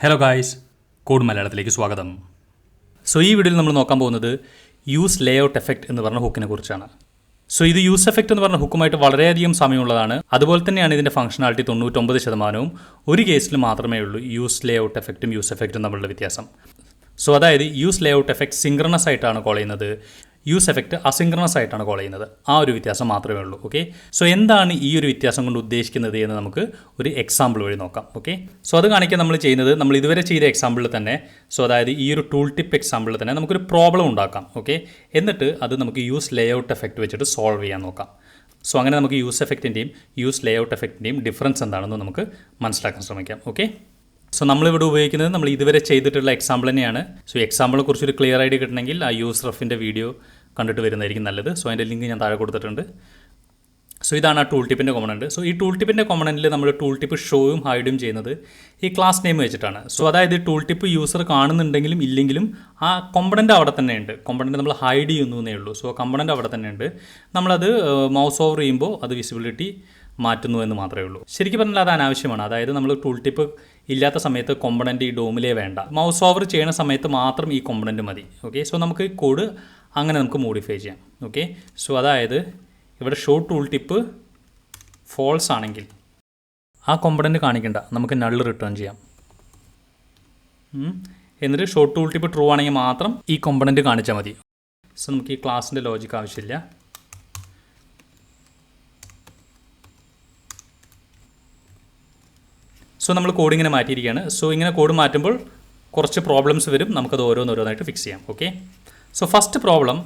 Hello guys, code മലയാളത്തിലേക്ക് സ്വാഗതം. So ഈ വീഡിയോയിൽ നമ്മൾ നോക്കാൻ പോകുന്നത് യൂസ് ലേഔട്ട് എഫക്റ്റ് എന്ന് പറഞ്ഞ ഹുക്കിനെ കുറിച്ചാണ്. സോ ഇത് യൂസ് എഫക്റ്റ് എന്ന് പറഞ്ഞ ഹുക്കുമായിട്ട് വളരെയധികം സമയമുള്ളതാണ്. അതുപോലെ തന്നെയാണ് ഇതിൻ്റെ ഫംഗ്ഷനാലിറ്റി 99%. ഒരു കേസിൽ മാത്രമേ ഉള്ളൂ യൂസ് ലേഔട്ട് എഫക്റ്റും യൂസ് എഫക്റ്റും തമ്മിലുള്ള വ്യത്യാസം. സോ അതായത് യൂസ് ലേഔട്ട് എഫക്റ്റ് സിങ്ക്രണസ് ആയിട്ടാണ് കോൾ ചെയ്യുന്നത്, യൂസ് എഫക്റ്റ് അസിങ്ക്രണസ് ആയിട്ടാണ് കോൾ ചെയ്യുന്നത്. ആ ഒരു വ്യത്യാസം മാത്രമേ ഉള്ളൂ. ഓക്കെ, സോ എന്താണ് ഈ ഒരു വ്യത്യാസം കൊണ്ട് ഉദ്ദേശിക്കുന്നത് എന്ന് നമുക്ക് ഒരു എക്സാമ്പിൾ വഴി നോക്കാം. ഓക്കെ, സോ അത് കാണിക്കാൻ നമ്മൾ ചെയ്യുന്നത്, നമ്മൾ ഇതുവരെ ചെയ്ത എക്സാമ്പിളിൽ തന്നെ, സോ അതായത് ഈ ഒരു ടൂൾ ടിപ്പ് എക്സാമ്പിളിൽ തന്നെ നമുക്കൊരു പ്രോബ്ലം ഉണ്ടാക്കാം. ഓക്കെ, എന്നിട്ട് അത് നമുക്ക് യൂസ് ലേഔട്ട് എഫക്റ്റ് വെച്ചിട്ട് സോൾവ് ചെയ്യാൻ നോക്കാം. സോ അങ്ങനെ നമുക്ക് യൂസ് എഫക്റ്റിൻ്റെയും യൂസ് ലേഔട്ട് എഫക്റ്റിൻ്റെയും ഡിഫറൻസ് എന്താണെന്ന് നമുക്ക് മനസ്സിലാക്കാൻ ശ്രമിക്കാം. ഓക്കെ, സോ നമ്മളിവിടെ ഉപയോഗിക്കുന്നത് നമ്മൾ ഇതുവരെ ചെയ്തിട്ടുള്ള എക്സാമ്പിൾ തന്നെയാണ്. സോ എക്സാമ്പിളിനെ കുറിച്ചൊരു ക്ലിയർ ഐഡിയ കിട്ടണമെങ്കിൽ ആ യൂസ് റഫിൻ്റെ വീഡിയോ കണ്ടിട്ട് വരുന്നതായിരിക്കും നല്ലത്. സോ അതിൻ്റെ ലിങ്ക് ഞാൻ താഴെ കൊടുത്തിട്ടുണ്ട്. സോ ഇതാണ് ആ ടൂൾ ടിപ്പിൻ്റെ കോമ്പണൻറ്റ്. സോ ഈ ടൂൾ ടിപ്പിൻ്റെ കോമ്പണൻറ്റിൽ നമ്മൾ ടൂൾ ടിപ്പ് ഷോയും ഹൈഡും ചെയ്യുന്നത് ഈ ക്ലാസ് നെയിം വെച്ചിട്ടാണ്. സോ അതായത് ടൂൾ ടിപ്പ് യൂസർ കാണുന്നുണ്ടെങ്കിലും ഇല്ലെങ്കിലും ആ കോമ്പണൻറ്റ് അവിടെ തന്നെ ഉണ്ട്. കോമ്പണൻറ്റ് നമ്മൾ ഹൈഡ് ചെയ്യുന്നു എന്നേ ഉള്ളൂ. സോ കോമ്പണൻറ്റ് അവിടെ തന്നെ ഉണ്ട്. നമ്മളത് മൗസ് ഓവർ ചെയ്യുമ്പോൾ അത് വിസിബിലിറ്റി മാറ്റുന്നു എന്ന് മാത്രമേ ഉള്ളൂ. ശരിക്കും പറഞ്ഞാൽ അത് അനാവശ്യമാണ്. അതായത് നമ്മൾ ടൂൾ ടിപ്പ് ഇല്ലാത്ത സമയത്ത് കോമ്പണൻറ്റ് ഈ ഡോമിലേ വേണ്ട. മൗസ് ഓവർ ചെയ്യുന്ന സമയത്ത് മാത്രം ഈ കോമ്പണൻറ്റ് മതി. ഓക്കെ, സോ നമുക്ക് കോഡ് അങ്ങനെ നമുക്ക് മോഡിഫൈ ചെയ്യാം. ഓക്കെ, സോ അതായത് ഇവിടെ ഷോ ടൂൾ ടിപ്പ് ഫോൾസ് ആണെങ്കിൽ ആ കോമ്പണൻറ്റ് കാണിക്കണ്ട, നമുക്ക് നൾ റിട്ടേൺ ചെയ്യാം. എന്നിട്ട് ഷോ ടൂൾ ടിപ്പ് ട്രൂ ആണെങ്കിൽ മാത്രം ഈ കോമ്പണൻറ്റ് കാണിച്ചാൽ മതി. സോ നമുക്ക് ഈ ക്ലാസ്സിൻ്റെ ലോജിക്ക് ആവശ്യമില്ല. സോ നമ്മൾ കോഡ് ഇങ്ങനെ മാറ്റിയിരിക്കുകയാണ്. സോ ഇങ്ങനെ കോഡ് മാറ്റുമ്പോൾ കുറച്ച് പ്രോബ്ലംസ് വരും. നമുക്കത് ഓരോന്നോരോന്നായിട്ട് ഫിക്സ് ചെയ്യാം. ഓക്കെ, സോ ഫസ്റ്റ് പ്രോബ്ലം,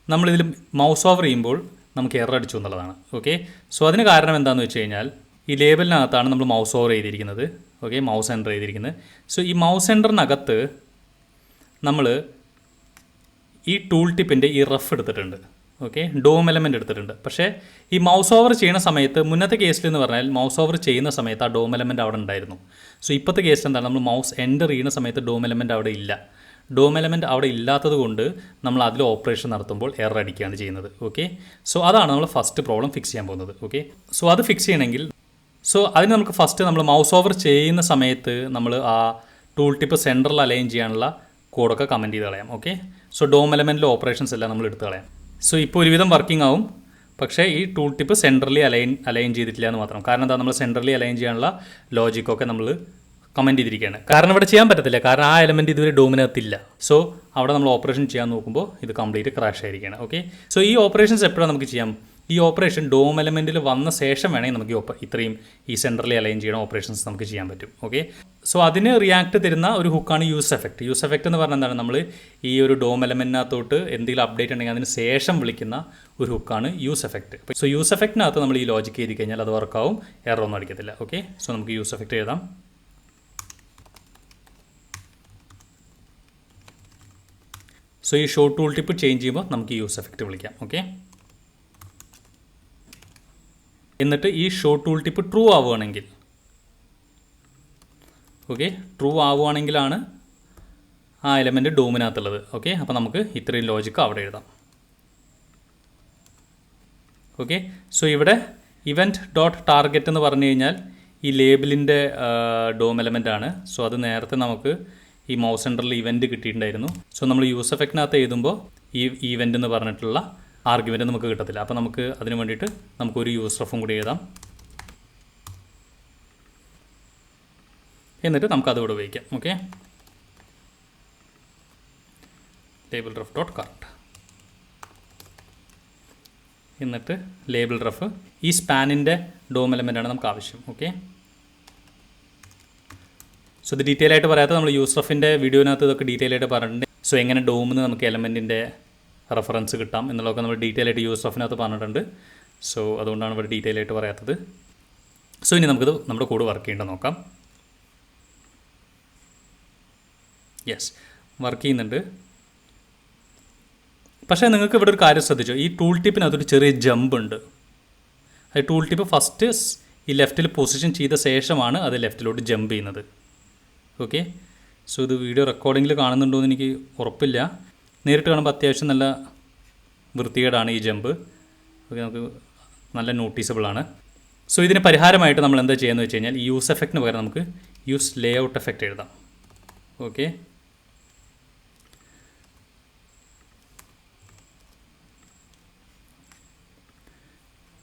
നമ്മളിതിൽ മൗസ് ഓവർ ചെയ്യുമ്പോൾ നമുക്ക് എറർ അടിച്ചു എന്നുള്ളതാണ്. ഓക്കെ, സോ അതിന് കാരണം എന്താണെന്ന് വെച്ച് കഴിഞ്ഞാൽ ഈ ലേബലിനകത്താണ് നമ്മൾ മൗസ് ഓവർ ചെയ്തിരിക്കുന്നത്. ഓക്കെ, മൗസ് എൻ്റർ ചെയ്തിരിക്കുന്നത്. സോ ഈ മൗസ് എൻ്ററിനകത്ത് നമ്മൾ ഈ ടൂൾ ടിപ്പിൻ്റെ ഈ റഫ് എടുത്തിട്ടുണ്ട്. ഓക്കെ, ഡോം എലമെൻ്റ് എടുത്തിട്ടുണ്ട്. പക്ഷേ ഈ മൗസ് ഓവർ ചെയ്യുന്ന സമയത്ത്, മുന്നത്തെ കേസിൽ എന്ന് പറഞ്ഞാൽ മൗസ് ഓവർ ചെയ്യുന്ന സമയത്ത് ആ ഡോം എലമെൻ്റ് അവിടെ ഉണ്ടായിരുന്നു. സോ ഇപ്പോഴത്തെ കേസിൽ എന്താണ്, നമ്മൾ മൗസ് എൻ്റർ ചെയ്യുന്ന സമയത്ത് ഡോം എലമെൻ്റ് അവിടെ ഇല്ല. ഡോം എലമെൻ്റ് അവിടെ ഇല്ലാത്തത് കൊണ്ട് നമ്മൾ അതിൽ ഓപ്പറേഷൻ നടത്തുമ്പോൾ എറർ അടിക്കുകയാണ് ചെയ്യുന്നത്. ഓക്കെ, സോ അതാണ് നമ്മൾ ഫസ്റ്റ് പ്രോബ്ലം ഫിക്സ് ചെയ്യാൻ പോകുന്നത്. ഓക്കെ, സോ അത് ഫിക്സ് ചെയ്യണമെങ്കിൽ, സോ അതിന് നമുക്ക് ഫസ്റ്റ് നമ്മൾ മൗസ് ഓവർ ചെയ്യുന്ന സമയത്ത് നമ്മൾ ആ ടൂൾ ടിപ്പ് സെൻറ്ററിൽ അലൈൻ ചെയ്യാനുള്ള കോഡൊക്കെ കമൻറ്റ് ചെയ്ത് കളയാം. ഓക്കെ, സോ ഡോം എലമെൻറ്റിലെ ഓപ്പറേഷൻസ് എല്ലാം നമ്മൾ എടുത്ത് കളയാം. സോ ഇപ്പോൾ ഒരുവിധം വർക്കിംഗ് ആവും. പക്ഷേ ഈ ടൂൾ ടിപ്പ് സെൻട്രലി അലൈൻ ചെയ്തിട്ടില്ല എന്ന് മാത്രം. കാരണം എന്താ, നമ്മൾ സെൻട്രലി അലൈൻ ചെയ്യാനുള്ള ലോജിക്കൊക്കെ നമ്മൾ കമൻറ്റ് ചെയ്തിരിക്കുകയാണ്. കാരണം ഇവിടെ ചെയ്യാൻ പറ്റത്തില്ല, കാരണം ആ എലമെൻറ്റ് ഇതുവരെ ഡോമിനകത്തില്ല. സോ അവിടെ നമ്മൾ ഓപ്പറേഷൻ ചെയ്യാൻ നോക്കുമ്പോൾ ഇത് കംപ്ലീറ്റ് ക്രാഷ് ആയിരിക്കുകയാണ്. ഓക്കെ, സോ ഈ ഓപ്പറേഷൻസ് എപ്പോഴാണ് നമുക്ക് ചെയ്യാം, ഈ ഓപ്പറേഷൻ ഡോം എലമെൻറ്റിൽ വന്ന ശേഷം വേണമെങ്കിൽ നമുക്ക് ഇത്രയും ഈ സെൻട്രലി അലൈൻ ചെയ്യുന്ന ഓപ്പറേഷൻസ് നമുക്ക് ചെയ്യാൻ പറ്റും. ഓക്കെ, സോ അതിന് റിയാക്ട് തരുന്ന ഒരു ഹുക്കാണ് യൂസ് എഫക്റ്റ്. യൂസ് എഫക്റ്റ് എന്ന് പറഞ്ഞാൽ എന്താണ്, നമ്മൾ ഈ ഒരു ഡോം എലമെൻറ്റിനകത്തോട്ട് എന്തെങ്കിലും അപ്ഡേറ്റ് ഉണ്ടെങ്കിൽ അതിന് ശേഷം വിളിക്കുന്ന ഒരു ഹുക്കാണ് യൂസ് എഫക്റ്റ്. സോ യൂസ് എഫക്റ്റിനകത്ത് നമ്മൾ ഈ ലോജിക്ക് എഴുതി കഴിഞ്ഞാൽ അത് വർക്കാവും, എറർ ഒന്നും അടിക്കത്തില്ല. ഓക്കെ, സോ നമുക്ക് യൂസ് എഫക്റ്റ് എഴുതാം. സോ ഈ ഷോ ടൂൾ ടിപ്പ് ചേഞ്ച് ചെയ്യുമ്പോൾ നമുക്ക് യൂസ് എഫക്റ്റ് വിളിക്കാം. ഓക്കെ, എന്നിട്ട് ഈ ഷോ ടൂൾ ടിപ്പ് ട്രൂ ആവുകയാണെങ്കിൽ, ഓക്കെ, ട്രൂ ആവുകയാണെങ്കിലാണ് ആ എലമെൻറ്റ് ഡോമിനകത്തുള്ളത്. ഓക്കെ, അപ്പോൾ നമുക്ക് ഇത്രയും ലോജിക്ക് അവിടെ എഴുതാം. ഓക്കെ, സോ ഇവിടെ ഇവൻറ്റ് ഡോട്ട് ടാർഗറ്റ് എന്ന് പറഞ്ഞു കഴിഞ്ഞാൽ ഈ ലേബിളിൻ്റെ ഡോം എലമെൻ്റ് ആണ്. സോ അത് നേരത്തെ നമുക്ക് ഈ മൗസ് സെൻറ്ററിൽ ഇവൻറ്റ് കിട്ടിയിട്ടുണ്ടായിരുന്നു. സോ നമ്മൾ യൂസ് എഫക്റ്റിനകത്ത് എഴുതുമ്പോൾ ഈ ഇവൻറ്റ് എന്ന് പറഞ്ഞിട്ടുള്ള ആർഗ്യുമെൻറ്റ് നമുക്ക് കിട്ടത്തില്ല. അപ്പോൾ നമുക്ക് അതിന് വേണ്ടിയിട്ട് നമുക്കൊരു യൂസ് റഫും കൂടി എഴുതാം. എന്നിട്ട് നമുക്ക് അതുകൂടെ ഉപയോഗിക്കാം. Okay, label rough dot correct. എന്നിട്ട് ലേബിൾ റഫ് ഈ സ്പാനിൻ്റെ ഡോം എലമെൻ്റാണ് നമുക്ക് ആവശ്യം. ഓക്കെ, സോ ഇത് ഡീറ്റെയിൽ ആയിട്ട് പറയാത്ത നമ്മൾ യൂസ് റഫിൻ്റെ വീഡിയോനകത്ത് ഇതൊക്കെ ഡീറ്റെയിൽ ആയിട്ട് പറഞ്ഞിട്ടുണ്ട്. സോ എങ്ങനെ ഡോമിൽ നിന്ന് നമുക്ക് എലമെൻറ്റിൻ്റെ റെഫറൻസ് കിട്ടാം എന്നുള്ളതൊക്കെ നമ്മൾ ഡീറ്റെയിൽ ആയിട്ട് യൂസ് റഫിനകത്ത് പറഞ്ഞിട്ടുണ്ട്. സോ അതുകൊണ്ടാണ് ഇവിടെ ഡീറ്റെയിൽ ആയിട്ട് പറയാത്തത്. സോ ഇനി നമുക്കിത് നമ്മുടെ കോഡ് വർക്ക് ചെയ്യേണ്ടത് നോക്കാം. യെസ്, വർക്ക് ചെയ്യുന്നുണ്ട്. പക്ഷേ നിങ്ങൾക്ക് ഇവിടെ ഒരു കാര്യം ശ്രദ്ധിച്ചോ, ഈ ടൂൾ ടിപ്പിനകത്തൊരു ചെറിയ ജമ്പ് ഉണ്ട്. അത് ടൂൾ ടിപ്പ് ഫസ്റ്റ് ഈ ലെഫ്റ്റിൽ പൊസിഷൻ ചെയ്ത ശേഷമാണ് അത് ലെഫ്റ്റിലോട്ട് ജമ്പ് ചെയ്യുന്നത്. ഓക്കെ, സോ ഇത് വീഡിയോ റെക്കോർഡിങ്ങിൽ കാണുന്നുണ്ടോ എന്ന് എനിക്ക് ഉറപ്പില്ല. നേരിട്ട് കാണുമ്പോൾ അത്യാവശ്യം നല്ല വൃത്തികേടാണ് ഈ ജമ്പ്. ഓക്കെ, നമുക്ക് നല്ല നോട്ടീസബിളാണ്. സോ ഇതിന് പരിഹാരമായിട്ട് നമ്മൾ എന്താ ചെയ്യുന്നത് വെച്ച് കഴിഞ്ഞാൽ ഈ യൂസ് എഫക്റ്റിന് പകരം നമുക്ക് യൂസ് ലേഔട്ട് എഫക്റ്റ് എഴുതാം. ഓക്കെ,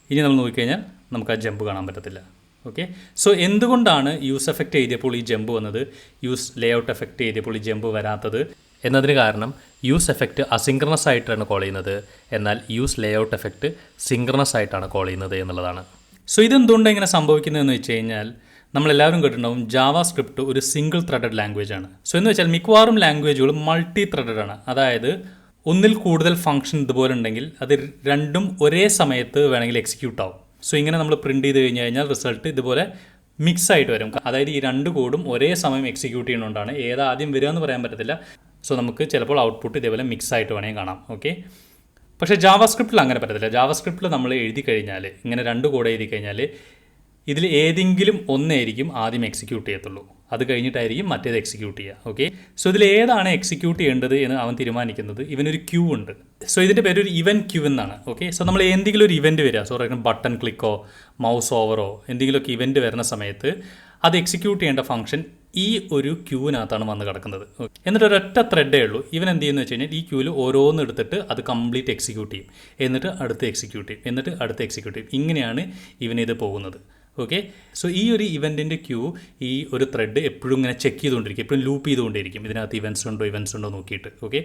ഇനി നമ്മൾ നോക്കിക്കഴിഞ്ഞാൽ നമുക്ക് ആ ജമ്പ് കാണാൻ പറ്റത്തില്ല. ഓക്കെ, സോ എന്തുകൊണ്ടാണ് യൂസ് എഫക്റ്റ് എഴുതിയപ്പോൾ ഈ ജമ്പ് വന്നത്, യൂസ് ലേഔട്ട് എഫക്റ്റ് എഴുതിയപ്പോൾ ഈ ജമ്പ് വരാത്തത് എന്നതിന് കാരണം യൂസ് എഫക്റ്റ് അസിങ്ക്രണസ് ആയിട്ടാണ് കോൾ ചെയ്യുന്നത്, എന്നാൽ യൂസ് ലേഔട്ട് എഫക്റ്റ് സിങ്ക്രണസ് ആയിട്ടാണ് കോൾ ചെയ്യുന്നത് എന്നുള്ളതാണ്. സോ ഇതെന്തുകൊണ്ടാണ് ഇങ്ങനെ സംഭവിക്കുന്നതെന്ന് വെച്ച് കഴിഞ്ഞാൽ നമ്മളെല്ലാവരും കേട്ടിട്ടുണ്ടാവും ജാവാ സ്ക്രിപ്റ്റ് ഒരു സിംഗിൾ ത്രെഡഡ് ലാംഗ്വേജ് ആണ്. സോ എന്ന് വെച്ചാൽ മിക്കവാറും ലാംഗ്വേജുകൾ മൾട്ടി ത്രെഡഡ് ആണ്. അതായത് ഒന്നിൽ കൂടുതൽ ഫംഗ്ഷൻ ഇതുപോലെ ഉണ്ടെങ്കിൽ അത് രണ്ടും ഒരേ സമയത്ത് വേണമെങ്കിൽ എക്സിക്യൂട്ട് ആവും. സോ ഇങ്ങനെ നമ്മൾ പ്രിൻറ്റ് ചെയ്ത് കഴിഞ്ഞാൽ റിസൾട്ട് ഇതുപോലെ മിക്സ് ആയിട്ട് വരും. അതായത് ഈ രണ്ട് കോഡും ഒരേ സമയം എക്സിക്യൂട്ട് ചെയ്യുന്നതുകൊണ്ടാണ് ഏതാ ആദ്യം വരിക എന്ന് പറയാൻ പറ്റത്തില്ല. സോ നമുക്ക് ചിലപ്പോൾ ഔട്ട്പുട്ട് ഇതേപോലെ മിക്സ് ആയിട്ട് വേണമെങ്കിൽ കാണാം. ഓക്കെ, പക്ഷേ ജാവാ സ്ക്രിപ്റ്റിൽ അങ്ങനെ പറ്റത്തില്ല. ജാവാ സ്ക്രിപ്റ്റിൽ നമ്മൾ എഴുതി കഴിഞ്ഞാൽ ഇങ്ങനെ രണ്ട് കോഡ് എഴുതി കഴിഞ്ഞാൽ ഇതിൽ ഏതെങ്കിലും ഒന്നായിരിക്കും ആദ്യം എക്സിക്യൂട്ട് ചെയ്യത്തുള്ളൂ, അത് കഴിഞ്ഞിട്ടായിരിക്കും മറ്റേത് എക്സിക്യൂട്ട് ചെയ്യുക. ഓക്കെ, സോ ഇതിൽ ഏതാണ് എക്സിക്യൂട്ട് ചെയ്യേണ്ടത് എന്ന് അവൻ തീരുമാനിക്കുന്നത്. ഇവനൊരു ക്യൂ ഉണ്ട്. സോ ഇതിൻ്റെ പേര് ഒരു ഇവൻറ്റ് ക്യൂ എന്നാണ്. ഓക്കെ, സോ നമ്മൾ എന്തെങ്കിലും ഒരു ഇവൻറ്റ് വരിക, സോ ബട്ടൺ ക്ലിക്കോ മൗസ് ഓവറോ എന്തെങ്കിലുമൊക്കെ ഇവൻറ്റ് വരുന്ന സമയത്ത് അത് എക്സിക്യൂട്ട് ചെയ്യേണ്ട ഫംഗ്ഷൻ ഈ ഒരു ക്യൂവിനകത്താണ് വന്ന് കിടക്കുന്നത്. എന്നിട്ട് ഒരൊറ്റ ത്രെഡേ ഉള്ളൂ. ഇവൻ എന്ത് ചെയ്യുന്നു വെച്ച് കഴിഞ്ഞാൽ ഈ ക്യൂവിൽ ഓരോന്ന് എടുത്തിട്ട് അത് കംപ്ലീറ്റ് എക്സിക്യൂട്ട് ചെയ്യും, എന്നിട്ട് അടുത്ത് എക്സിക്യൂട്ട് ചെയ്യും, എന്നിട്ട് അടുത്ത് എക്സിക്യൂട്ട് ചെയ്യും. ഇങ്ങനെയാണ് ഇവനിത് പോകുന്നത്. ഓക്കെ, സോ ഈ ഒരു ഇവൻറ്റിൻ്റെ ക്യൂ ഈ ഒരു ത്രെഡ് എപ്പോഴും ഇങ്ങനെ ചെക്ക് ചെയ്തുകൊണ്ടിരിക്കും, എപ്പോഴും ലൂപ്പ് ചെയ്തുകൊണ്ടിരിക്കും, ഇതിനകത്ത് ഇവൻറ്റ്സ് ഉണ്ടോ നോക്കിയിട്ട്. ഓക്കെ,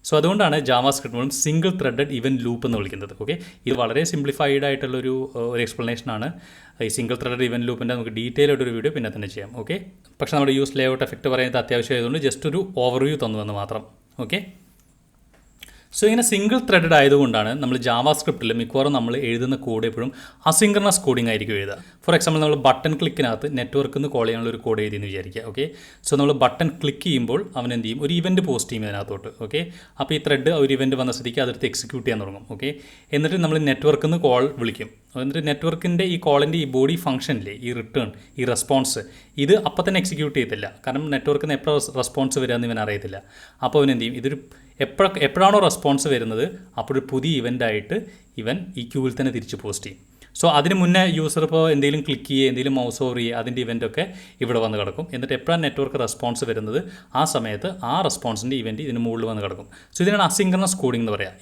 സോ അതുകൊണ്ടാണ് Java script single threaded event loop എന്ന് വിളിക്കുന്നത്. ഓക്കെ, ഇത് വളരെ സിംപ്ലിഫൈഡ് ആയിട്ടുള്ളൊരു എക്സ്പ്ലനേഷനാണ്. ഈ സിംഗിൾ ത്രെഡഡ് ഇവൻറ്റ് ലൂപ്പിൻ്റെ നമുക്ക് ഡീറ്റെയിൽ ആയിട്ടൊരു വീഡിയോ പിന്നെ തന്നെ ചെയ്യാം. ഓക്കെ, പക്ഷേ നമ്മുടെ യൂസ് ലേഔട്ട് എഫക്റ്റ് പറയുന്നത് അത്യാവശ്യമായതുകൊണ്ട് ജസ്റ്റ് ഒരു ഓവർവ്യൂ തന്നുവെന്ന് മാത്രം. ഓക്കെ, സോ ഇങ്ങനെ സിംഗിൾ ത്രെഡഡ് ആയതുകൊണ്ടാണ് നമ്മൾ ജാവാ സ്ക്രിപ്റ്റിൽ മിക്കവാറും നമ്മൾ എഴുതുന്ന കോഡ് എപ്പോഴും അസിങ്ക്രണസ് കോഡിംഗ് ആയിരിക്കും എഴുതുക. ഫോർ എക്സാമ്പിൾ നമ്മൾ ബട്ടൺ ക്ലിക്കിനകത്ത് നെറ്റ്വർക്കിൽ നിന്ന് കോൾ ചെയ്യാനുള്ള ഒരു കോഡ് എഴുതിയെന്ന് വിചാരിക്കുക. ഓക്കെ, സോ നമ്മൾ ബട്ടൺ ക്ലിക്ക് ചെയ്യുമ്പോൾ അവൻ എന്ത് ചെയ്യും, ഒരു ഇവൻറ്റ് പോസ്റ്റ് ചെയ്യും അതിനകത്തോട്ട്. ഓക്കെ, അപ്പോൾ ഈ ത്രെഡ് ഒരു ഇവൻറ്റ് വന്ന സ്ഥിതിക്ക് അതെടുത്ത് എക്സിക്യൂട്ട് ചെയ്യാൻ തുടങ്ങും. ഓക്കെ, എന്നിട്ട് നമ്മൾ നെറ്റ്വർക്കിൽ നിന്ന് കോൾ വിളിക്കും. എന്നിട്ട് നെറ്റ്വർക്കിൻ്റെ ഈ കോളിൻ്റെ ഈ ബോഡി ഫംഗ്ഷനിലെ ഈ റിട്ടേൺ, ഈ റെസ്പോൺസ്, ഇത് അപ്പം തന്നെ എക്സിക്യൂട്ട് ചെയ്യത്തില്ല. കാരണം നെറ്റ്വർക്കിൽ നിന്ന് എപ്പോഴാണ് റെസ്പോൺസ് വരിക എന്ന് ഇവൻ അറിയത്തില്ല. അപ്പോൾ അവൻ എന്ത് ചെയ്യും, ഇതൊരു എപ്പോഴാണോ റെസ്പോൺസ് വരുന്നത് അപ്പോഴൊരു പുതിയ ഇവൻ്റായിട്ട് ഇവൻ ഈ ക്യൂവിൽ തന്നെ തിരിച്ച് പോസ്റ്റ് ചെയ്യും. സോ അതിന് മുന്നേ യൂസർ ഇപ്പോൾ എന്തെങ്കിലും ക്ലിക്ക് ചെയ്യുക, എന്തെങ്കിലും മൗസ് ഓവർ ചെയ്യുക, അതിൻ്റെ ഇവൻ്റൊക്കെ ഇവിടെ വന്ന് കിടക്കും. എന്നിട്ട് എപ്പോഴാണ് നെറ്റ്വർക്ക് റെസ്പോൺസ് വരുന്നത് ആ സമയത്ത് ആ റെസ്പോൺസിൻ്റെ ഇവൻറ്റ് ഇതിന് മുകളിൽ വന്ന് കിടക്കും. സോ ഇതിനാണ് അസിങ്ക്രണസ് കോഡിംഗ് എന്ന് പറയാം.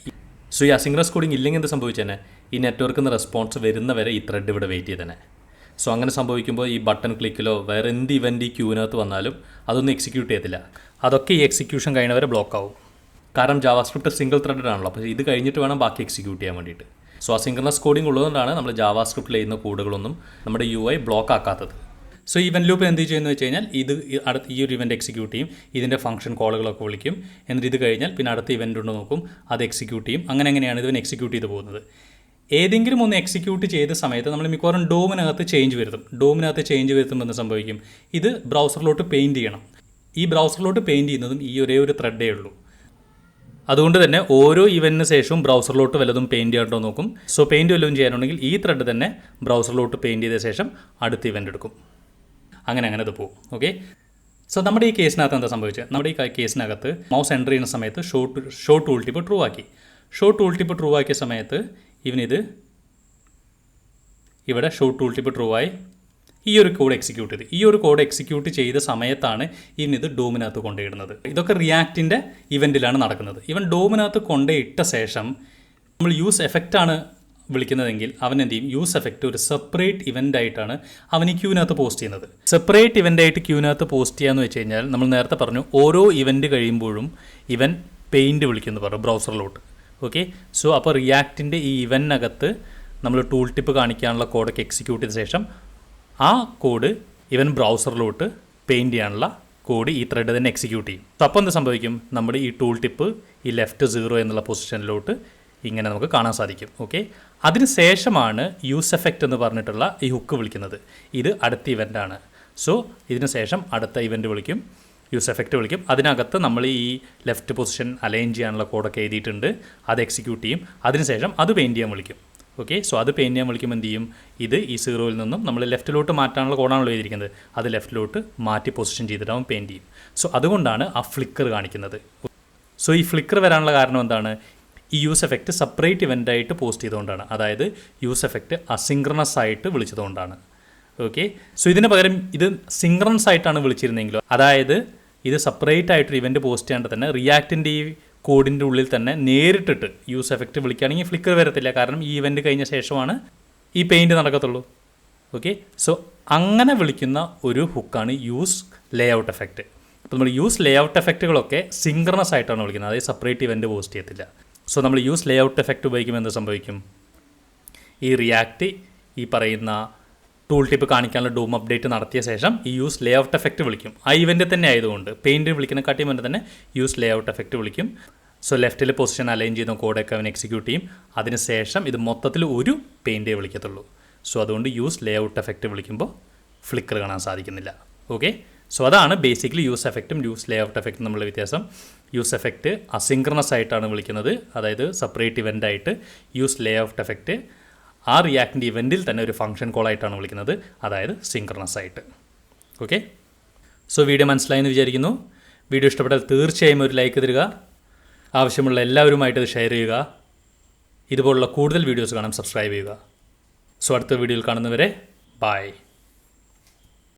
സോ ഈ അസിങ്ക്രണസ് കോഡിംഗ് ഇല്ലെങ്കിൽ എന്ത് സംഭവിച്ചതന്നെ, ഈ നെറ്റ്വർക്കിൽ നിന്ന് റെസ്പോൺസ് വരുന്നവരെ ഈ ത്രെഡ് ഇവിടെ വെയിറ്റ് ചെയ്ത് തന്നെ. സോ അങ്ങനെ സംഭവിക്കുമ്പോൾ ഈ ബട്ടൺ ക്ലിക്കിലോ വേറെ എന്ത് ഇവൻറ്റ് ഈ ക്യൂവിനകത്ത് വന്നാലും അതൊന്നും എക്സിക്യൂട്ട് ചെയ്യത്തില്ല. അതൊക്കെ ഈ എക്സിക്യൂഷൻ കഴിയുന്നവരെ ബ്ലോക്ക് ആവും. കാരണം ജാവാ സ്ക്രിപ്റ്റ് സിംഗിൾ ത്രെഡഡ് ആണല്ലോ, അപ്പോൾ ഇത് കഴിഞ്ഞിട്ട് വേണം ബാക്കി എക്സിക്യൂട്ട് ചെയ്യാൻ വേണ്ടിയിട്ട്. സോ അസിങ്ക്രണസ് കോഡിംഗ് ഉള്ളതുകൊണ്ടാണ് നമ്മൾ ജാവാ സ്ക്രിപ്റ്റിൽ ചെയ്യുന്ന കോഡുകളൊന്നും നമ്മുടെ UI ബ്ലോക്ക് ആക്കാത്തത്. സോ ഇവൻറ്റ് ലൂപ്പ് എന്ത് ചെയ്യുന്നത് വെച്ച് കഴിഞ്ഞാൽ ഇത് ഈ ഒരു ഇവൻറ്റ് എക്സിക്യൂട്ട് ചെയ്യും, ഇതിൻ്റെ ഫംഗ്ഷൻ കോളുകളൊക്കെ വിളിക്കും, എന്നിട്ട് ഇത് കഴിഞ്ഞാൽ പിന്നെ അടുത്ത ഇവൻറ്റ് ഉണ്ടോ നോക്കും, അത് എക്സിക്യൂട്ട് ചെയ്യും. അങ്ങനെയാണ് ഇവൻ എക്സിക്യൂട്ട് ചെയ്ത് പോകുന്നത്. ഏതെങ്കിലും ഒന്ന് എക്സിക്യൂട്ട് ചെയ്ത സമയത്ത് നമ്മൾ മിക്കവാറും ഡോമിനകത്ത് ചേഞ്ച് വരുത്തും. ഡോമിനകത്ത് ചേഞ്ച് വരുത്തുമ്പോൾ എന്ത് സംഭവിക്കും, ഇത് ബ്രൗസറിലോട്ട് പെയിൻറ്റ് ചെയ്യണം. ഈ ബ്രൗസറിലോട്ട് പെയിൻറ്റ് ചെയ്യുന്നതും ഈ ഒരേ ഒരു ത്രെഡേ ഉള്ളൂ. അതുകൊണ്ട് തന്നെ ഓരോ ഇവൻറ്റിന് ശേഷവും ബ്രൗസറിലോട്ട് വല്ലതും പെയിൻറ്റ് ചെയ്യാണ്ടോ നോക്കും. സോ പെയിൻറ്റ് വല്ലതും ചെയ്യാനുണ്ടെങ്കിൽ ഈ ത്രെഡ് തന്നെ ബ്രൗസറിലോട്ട് പെയിൻറ്റ് ചെയ്ത ശേഷം അടുത്ത ഇവൻറ്റ് എടുക്കും. അങ്ങനെ അത് പോകും. ഓക്കെ, സോ നമ്മുടെ ഈ കേസിനകത്ത് എന്താ സംഭവിച്ചത്, നമ്മുടെ ഈ കേസിനകത്ത് മൗസ് എൻ്റർ ചെയ്യുന്ന സമയത്ത് ഷോ ടൂൾ ടിപ്പ് ട്രൂ ആക്കി. ഷോ ടൂൾ ടിപ്പ് ട്രൂ ആക്കിയ സമയത്ത് ഇവനിത് ഇവിടെ ഷോ ടൂൾ ടിപ്പ് ട്രൂ ആയി ഈ ഒരു കോഡ് എക്സിക്യൂട്ട് ചെയ്ത്. ഈ ഒരു കോഡ് എക്സിക്യൂട്ട് ചെയ്ത സമയത്താണ് ഇവനിത് ഡോമിനകത്ത് കൊണ്ടുപോയിടുന്നത്. ഇതൊക്കെ റിയാക്റ്റിൻ്റെ ഇവൻറ്റിലാണ് നടക്കുന്നത്. ഇവൻ ഡോമിനകത്ത് കൊണ്ടുപോയിട്ട ശേഷം നമ്മൾ യൂസ് എഫക്റ്റാണ് വിളിക്കുന്നതെങ്കിൽ അവൻ എന്ത് ചെയ്യും, യൂസ് എഫക്റ്റ് ഒരു സെപ്പറേറ്റ് ഇവൻ്റ് ആയിട്ടാണ് അവൻ ഈ ക്യൂവിനകത്ത് പോസ്റ്റ് ചെയ്യുന്നത്. സെപ്പറേറ്റ് ഇവൻ്റ് ആയിട്ട് ക്യൂവിനകത്ത് പോസ്റ്റ് ചെയ്യാന്ന് വെച്ച് കഴിഞ്ഞാൽ നമ്മൾ നേരത്തെ പറഞ്ഞു ഓരോ ഇവൻറ്റ് കഴിയുമ്പോഴും ഇവൻ പെയിൻറ്റ് വിളിക്കുന്നു പറഞ്ഞു ബ്രൗസറിലോട്ട്. ഓക്കെ, സോ അപ്പോൾ റിയാക്റ്റിൻ്റെ ഈ ഇവൻറ്റിനകത്ത് നമ്മൾ ടൂൾ ടിപ്പ് കാണിക്കാനുള്ള കോഡൊക്കെ എക്സിക്യൂട്ട് ചെയ്ത ശേഷം ആ കോഡ് ഇവൻ ബ്രൗസറിലോട്ട് പെയിൻറ്റ് ചെയ്യാനുള്ള കോഡ് ഈ ത്രെഡ് തന്നെ എക്സിക്യൂട്ട് ചെയ്യും. സോ അപ്പോൾ എന്ത് സംഭവിക്കും, നമ്മുടെ ഈ ടൂൾ ടിപ്പ് ഈ ലെഫ്റ്റ് 0 എന്നുള്ള പൊസിഷനിലോട്ട് ഇങ്ങനെ നമുക്ക് കാണാൻ സാധിക്കും. ഓക്കെ, അതിന് ശേഷമാണ് യൂസ് എഫക്റ്റ് എന്ന് പറഞ്ഞിട്ടുള്ള ഈ ഹുക്ക് വിളിക്കുന്നത്. ഇത് അടുത്ത ഇവൻ്റാണ്. സോ ഇതിന് ശേഷം അടുത്ത ഇവൻറ്റ് വിളിക്കും, യൂസ് എഫക്റ്റ് വിളിക്കും. അതിനകത്ത് നമ്മൾ ഈ ലെഫ്റ്റ് പൊസിഷൻ അലൈൻ ചെയ്യാനുള്ള കോഡൊക്കെ എഴുതിയിട്ടുണ്ട്, അത് എക്സിക്യൂട്ട് ചെയ്യും. അതിനുശേഷം അത് പെയിൻറ്റ് ചെയ്യാൻ വിളിക്കും. ഓക്കെ, സോ അത് പെയിൻറ്റ് ചെയ്യാൻ വിളിക്കുമ്പോൾ എന്ത് ചെയ്യും, ഇത് ഈ 0-ൽ നിന്നും നമ്മൾ ലെഫ്റ്റിലോട്ട് മാറ്റാനുള്ള കോഡാണല്ലോ എഴുതിയിരിക്കുന്നത്, അത് ലെഫ്റ്റിലോട്ട് മാറ്റി പൊസിഷൻ ചെയ്തിട്ട് അവൻ പെയിൻറ്റ് ചെയ്യും. സോ അതുകൊണ്ടാണ് ആ ഫ്ലിക്കർ കാണിക്കുന്നത്. സോ ഈ ഫ്ലിക്കർ വരാനുള്ള കാരണം എന്താണ്, ഈ യൂസ് എഫക്റ്റ് സെപ്പറേറ്റ് ഇവൻ്റായിട്ട് പോസ്റ്റ് ചെയ്തുകൊണ്ടാണ്. അതായത് യൂസ് എഫക്റ്റ് അസിങ്ക്രണസ് ആയിട്ട് വിളിച്ചതുകൊണ്ടാണ്. ഓക്കെ, സോ ഇതിന് പകരം ഇത് സിങ്ക്രണസ് ആയിട്ടാണ് വിളിച്ചിരുന്നെങ്കിലോ, അതായത് ഇത് സെപ്പറേറ്റ് ആയിട്ടൊരു ഇവൻറ്റ് പോസ്റ്റ് ചെയ്യാണ്ട് തന്നെ റിയാക്റ്റിൻ്റെ ഈ കോഡിൻ്റെ ഉള്ളിൽ തന്നെ നേരിട്ടിട്ട് യൂസ് എഫക്റ്റ് വിളിക്കുകയാണെങ്കിൽ ഫ്ലിക്കർ വരത്തില്ല. കാരണം ഈ ഇവൻറ്റ് കഴിഞ്ഞ ശേഷമാണ് ഈ പെയിൻറ്റ് നടക്കത്തുള്ളൂ. ഓക്കെ, സോ അങ്ങനെ വിളിക്കുന്ന ഒരു ഹുക്കാണ് യൂസ് ലേഔട്ട് എഫക്റ്റ്. അപ്പോൾ നമ്മൾ യൂസ് ലേഔട്ട് എഫക്റ്റുകളൊക്കെ സിങ്ക്രണസ് ആയിട്ടാണ് വിളിക്കുന്നത്, അതായത് സെപ്പറേറ്റ് ഇവൻറ്റ് പോസ്റ്റ് ചെയ്യത്തില്ല. സോ നമ്മൾ യൂസ് ലേഔട്ട് എഫക്റ്റ് ഉപയോഗിക്കുമ്പോൾ എന്ത് സംഭവിക്കും? ഈ റിയാക്റ്റ് ഈ പറയുന്ന ടൂൾ ടിപ്പ് കാണിക്കാനുള്ള ഡൂം അപ്ഡേറ്റ് നടത്തിയ ശേഷം ഈ യൂസ് ലേഔട്ട് എഫക്റ്റ് വിളിക്കും. ആ ഇവൻറ്റ് തന്നെ ആയതുകൊണ്ട് പെയിൻറ്റ് വിളിക്കുന്ന കാട്ടി മുന്നേ തന്നെ യൂസ് ലേഔട്ട് എഫക്റ്റ് വിളിക്കും. സോ ലെഫ്റ്റിൽ പൊസിഷൻ അലൈൻ ചെയ്യുന്ന കോഡൊക്കെ അവൻ എക്സിക്യൂട്ട് ചെയ്യും. അതിനുശേഷം ഇത് മൊത്തത്തിൽ ഒരു പെയിൻറ്റേ വിളിക്കത്തുള്ളൂ. സോ അതുകൊണ്ട് യൂസ് ലേഔട്ട് എഫക്റ്റ് വിളിക്കുമ്പോൾ ഫ്ലിക്കർ കാണാൻ സാധിക്കുന്നില്ല. ഓക്കെ, സോ അതാണ് ബേസിക്കലി യൂസ് എഫക്റ്റും യൂസ് ലേഔട്ട് എഫക്റ്റും തമ്മിലുള്ള വ്യത്യാസം. യൂസ് എഫക്റ്റ് അസിങ്ക്രണസ് ആയിട്ടാണ് വിളിക്കുന്നത്, അതായത് സെപ്പറേറ്റ് ഇവൻ്റായിട്ട്. യൂസ് ലേഔട്ട് എഫക്റ്റ് ആ റിയാക്റ്റിൻ്റെ ഇവൻറ്റിൽ തന്നെ ഒരു ഫംഗ്ഷൻ കോളായിട്ടാണ് വിളിക്കുന്നത്, അതായത് സിങ്ക്രണസ് ആയിട്ട്. ഓക്കെ, സോ വീഡിയോ മനസ്സിലായെന്ന് വിചാരിക്കുന്നു. വീഡിയോ ഇഷ്ടപ്പെട്ടാൽ തീർച്ചയായും ഒരു ലൈക്ക് തരിക. ആവശ്യമുള്ള എല്ലാവരുമായിട്ട് ഇത് ഷെയർ ചെയ്യുക. ഇതുപോലുള്ള കൂടുതൽ വീഡിയോസ് കാണാൻ സബ്സ്ക്രൈബ് ചെയ്യുക. സോ അടുത്ത വീഡിയോയിൽ കാണുന്നവരെ ബൈ.